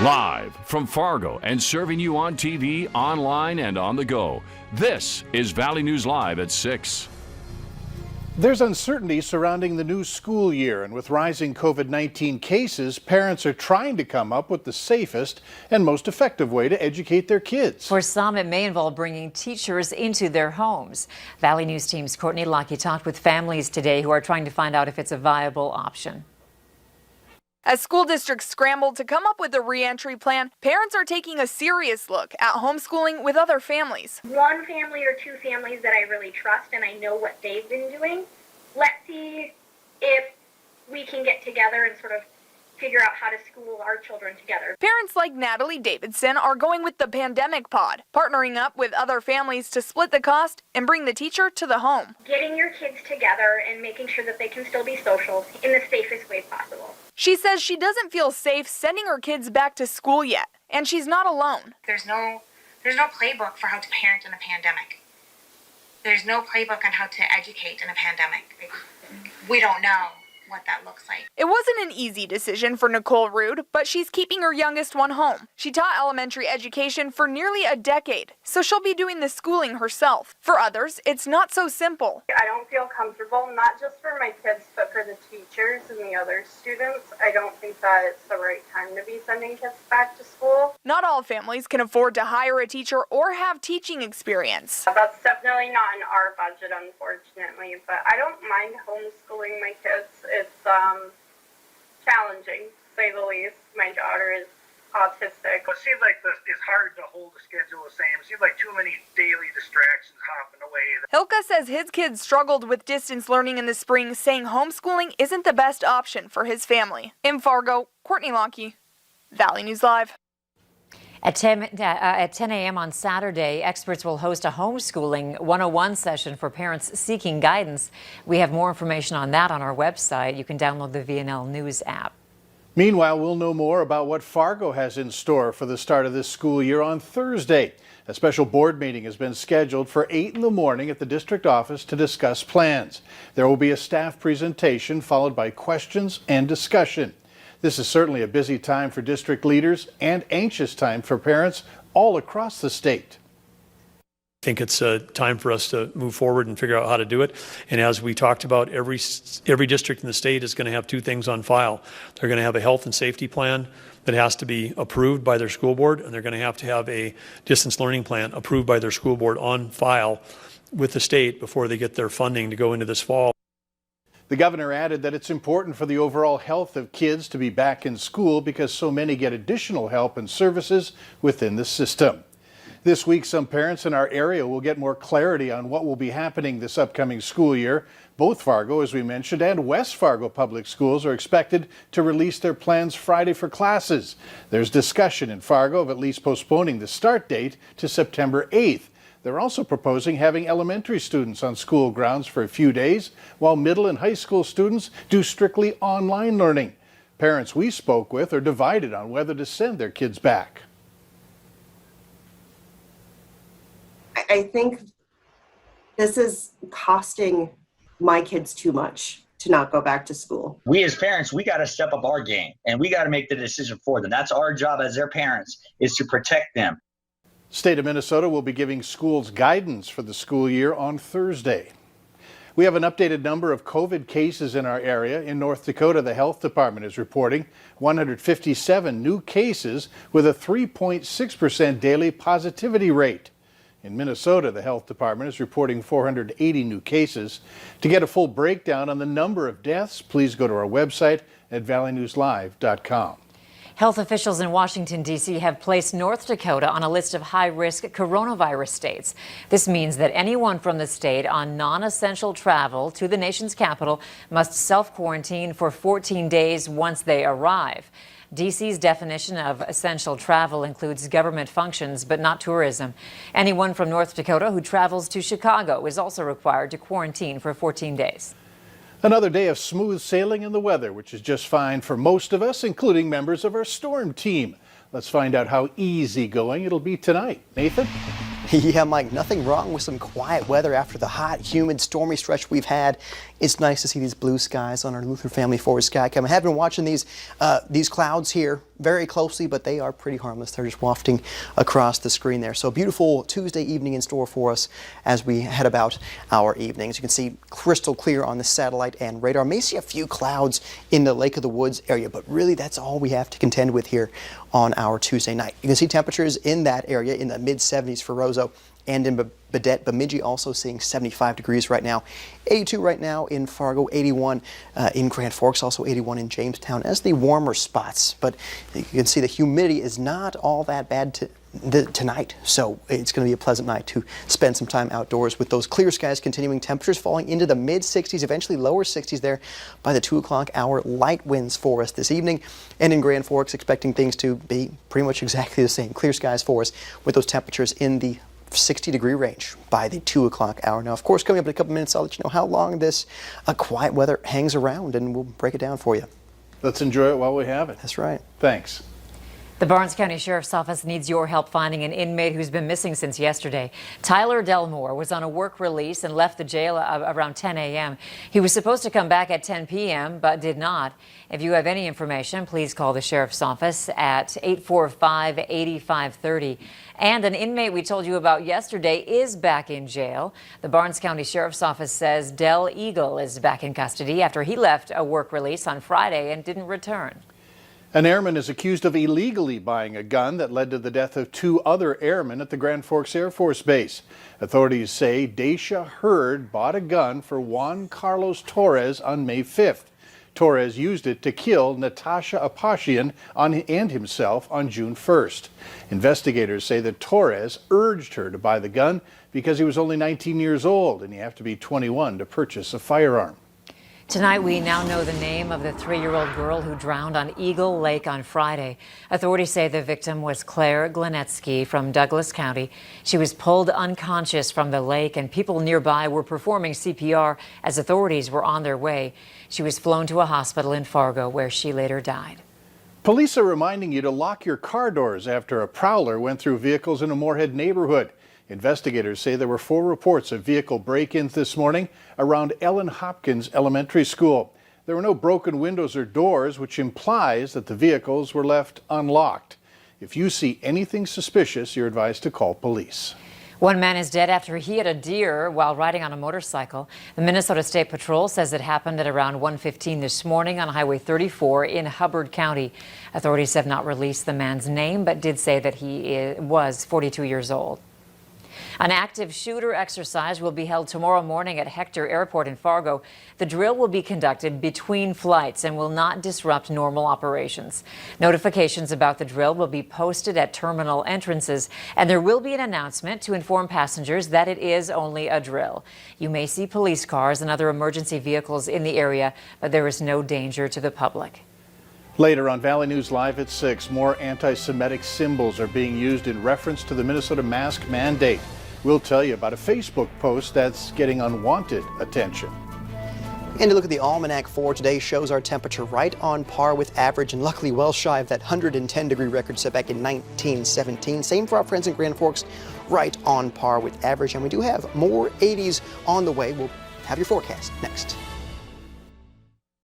Live from Fargo and serving you on TV, online, and on the go. This is Valley News Live at 6. There's uncertainty surrounding the new school year, and with rising COVID-19 cases, parents are trying to come up with the safest and most effective way to educate their kids. For some, it may involve bringing teachers into their homes. Valley News Team's Courtney Lockie talked with families today who are trying to find out if it's a viable option. As school districts scramble to come up with a re-entry plan, parents are taking a serious look at homeschooling with other families. One family or two families that I really trust and I know what they've been doing. Let's see if we can get together and sort of figure out how to school our children together. Parents like Natalie Davidson are going with the Pandemic Pod, partnering up with other families to split the cost and bring the teacher to the home. Getting your kids together and making sure that they can still be social in the safest way possible. She says she doesn't feel safe sending her kids back to school yet, and she's not alone. There's no playbook for how to parent in a pandemic. There's no playbook on how to educate in a pandemic. We don't know what that looks like. It wasn't an easy decision for Nicole Rude, but she's keeping her youngest one home. She taught elementary education for nearly a decade, so she'll be doing the schooling herself. For others, it's not so simple. I don't feel comfortable, not just for my kids, but for the teachers and the other students. I don't think that it's the right time to be sending kids back to school. Not all families can afford to hire a teacher or have teaching experience. That's definitely not in our budget, unfortunately, but I don't mind homeschooling my kids. It's challenging, to say the least. My daughter is autistic. It seems like it's hard to hold the schedule the same. It seems like too many daily distractions hopping away. Hilka says his kids struggled with distance learning in the spring, saying homeschooling isn't the best option for his family. In Fargo, Courtney Lockie, Valley News Live. At 10 a.m. on Saturday, experts will host a homeschooling 101 session for parents seeking guidance. We have more information on that on our website. You can download the VNL News app. Meanwhile, we'll know more about what Fargo has in store for the start of this school year on Thursday. A special board meeting has been scheduled for 8 in the morning at the district office to discuss plans. There will be a staff presentation followed by questions and discussion. This is certainly a busy time for district leaders and anxious time for parents all across the state. I think it's time for us to move forward and figure out how to do it. And as we talked about, every district in the state is going to have two things on file. They're going to have a health and safety plan that has to be approved by their school board, and they're going to have a distance learning plan approved by their school board on file with the state before they get their funding to go into this fall. The governor added that it's important for the overall health of kids to be back in school because so many get additional help and services within the system. This week, some parents in our area will get more clarity on what will be happening this upcoming school year. Both Fargo, as we mentioned, and West Fargo Public Schools are expected to release their plans Friday for classes. There's discussion in Fargo of at least postponing the start date to September 8th. They're also proposing having elementary students on school grounds for a few days, while middle and high school students do strictly online learning. Parents we spoke with are divided on whether to send their kids back. I think this is costing my kids too much to not go back to school. We as parents, we got to step up our game and we got to make the decision for them. That's our job as their parents, is to protect them. State of Minnesota will be giving schools guidance for the school year on Thursday. We have an updated number of COVID cases in our area. In North Dakota, the health department is reporting 157 new cases with a 3.6% daily positivity rate. In Minnesota, the health department is reporting 480 new cases. To get a full breakdown on the number of deaths, please go to our website at valleynewslive.com. Health officials in Washington, D.C. have placed North Dakota on a list of high-risk coronavirus states. This means that anyone from the state on non-essential travel to the nation's capital must self-quarantine for 14 days once they arrive. D.C.'s definition of essential travel includes government functions, but not tourism. Anyone from North Dakota who travels to Chicago is also required to quarantine for 14 days. Another day of smooth sailing in the weather, which is just fine for most of us, including members of our storm team. Let's find out how easygoing it'll be tonight. Nathan? Yeah, Mike, nothing wrong with some quiet weather after the hot, humid, stormy stretch we've had. It's nice to see these blue skies on our Luther Family Forest Skycam. I have been watching these clouds here very closely, but they are pretty harmless. They're just wafting across the screen there. So a beautiful Tuesday evening in store for us as we head about our evenings. You can see crystal clear on the satellite and radar. May see a few clouds in the Lake of the Woods area, but really that's all we have to contend with here on our Tuesday night. You can see temperatures in that area in the mid-70s for Roseau and in Baudette. Bemidji also seeing 75 degrees right now. 82 right now in Fargo, 81 in Grand Forks, also 81 in Jamestown as the warmer spots. But you can see the humidity is not all that bad tonight, so it's going to be a pleasant night to spend some time outdoors with those clear skies continuing. Temperatures falling into the mid-60s, eventually lower 60s there by the 2 o'clock hour. Light winds for us this evening, and in Grand Forks expecting things to be pretty much exactly the same. Clear skies for us with those temperatures in the 60-degree range by the 2 o'clock hour. Now, of course, coming up in a couple minutes, I'll let you know how long this quiet weather hangs around, and we'll break it down for you. Let's enjoy it while we have it. That's right. Thanks. The Barnes County Sheriff's Office needs your help finding an inmate who's been missing since yesterday. Tyler Delmore was on a work release and left the jail around 10 a.m. He was supposed to come back at 10 p.m. but did not. If you have any information, please call the Sheriff's Office at 845-8530. And an inmate we told you about yesterday is back in jail. The Barnes County Sheriff's Office says Del Eagle is back in custody after he left a work release on Friday and didn't return. An airman is accused of illegally buying a gun that led to the death of 2 other airmen at the Grand Forks Air Force Base. Authorities say Daisha Hurd bought a gun for Juan Carlos Torres on May 5th. Torres used it to kill Natasha Apashian and himself on June 1st. Investigators say that Torres urged her to buy the gun because he was only 19 years old and you have to be 21 to purchase a firearm. Tonight, we now know the name of the 3-year-old girl who drowned on Eagle Lake on Friday. Authorities say the victim was Claire Glenetsky from Douglas County. She was pulled unconscious from the lake, and people nearby were performing CPR as authorities were on their way. She was flown to a hospital in Fargo, where she later died. Police are reminding you to lock your car doors after a prowler went through vehicles in a Moorhead neighborhood. Investigators say there were 4 reports of vehicle break-ins this morning around Ellen Hopkins Elementary School. There were no broken windows or doors, which implies that the vehicles were left unlocked. If you see anything suspicious, you're advised to call police. One man is dead after he hit a deer while riding on a motorcycle. The Minnesota State Patrol says it happened at around 1:15 this morning on Highway 34 in Hubbard County. Authorities have not released the man's name, but did say that he was 42 years old. An active shooter exercise will be held tomorrow morning at Hector Airport in Fargo. The drill will be conducted between flights and will not disrupt normal operations. Notifications about the drill will be posted at terminal entrances, and there will be an announcement to inform passengers that it is only a drill. You may see police cars and other emergency vehicles in the area, but there is no danger to the public. Later on Valley News Live at 6, more anti-Semitic symbols are being used in reference to the Minnesota mask mandate. We'll tell you about a Facebook post that's getting unwanted attention. And to look at the almanac for today shows our temperature right on par with average and luckily well shy of that 110-degree record set back in 1917. Same for our friends in Grand Forks, right on par with average. And we do have more 80s on the way. We'll have your forecast next.